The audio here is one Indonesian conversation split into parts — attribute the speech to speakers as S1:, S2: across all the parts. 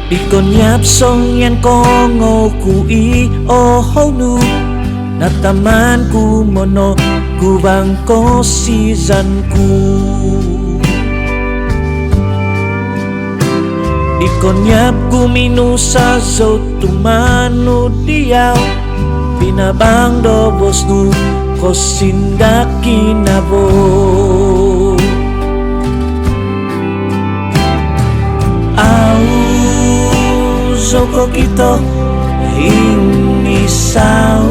S1: Ikon yap song yan kongo kui oh nu nataman ku mono kubang ko season ku Ikon yap ku minusa so tumano diyaw pinabang dobos nu kosinda kinabo Soko kito ini sau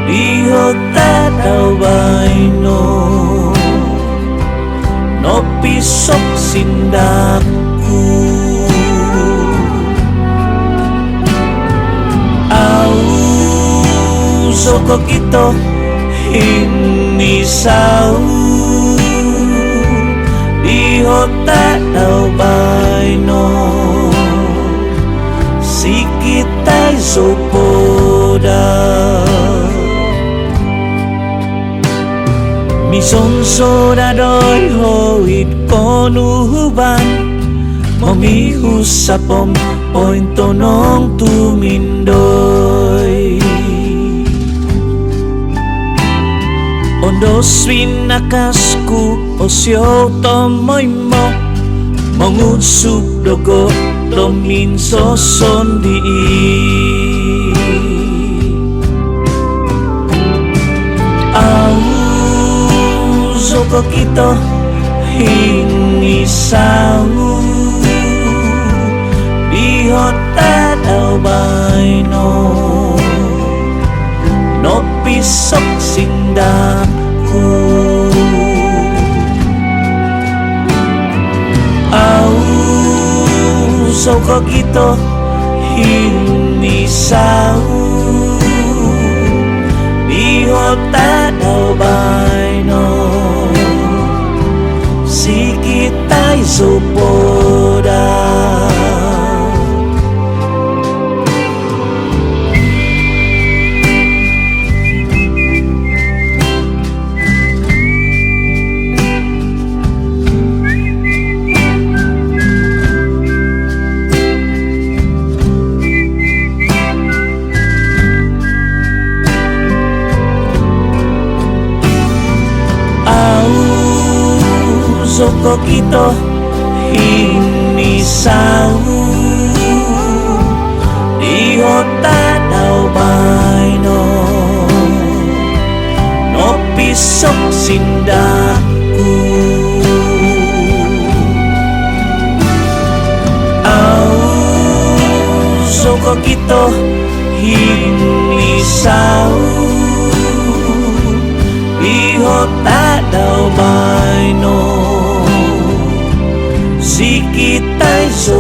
S1: Dihota dawaino No pisok sindaku Au soko kito ini sau Dihota dawaino Sikitay sopoda Mison soda doy hoit konuhuban Momihus sa pointo nong tumindoy Ondos winakasku osyo tomoy mo Mongutsuk dogo Domin sosondi Au Zoko kito Hingi sau Bihota dawaino No pisok sindaku Au Soko kito ini sau Bihota dawaino Sikitay sopoda Soko kito ini sau Dihota dawaino No pisok sindaku Au Soko kito ini sau Dihota dawaino Sikitay so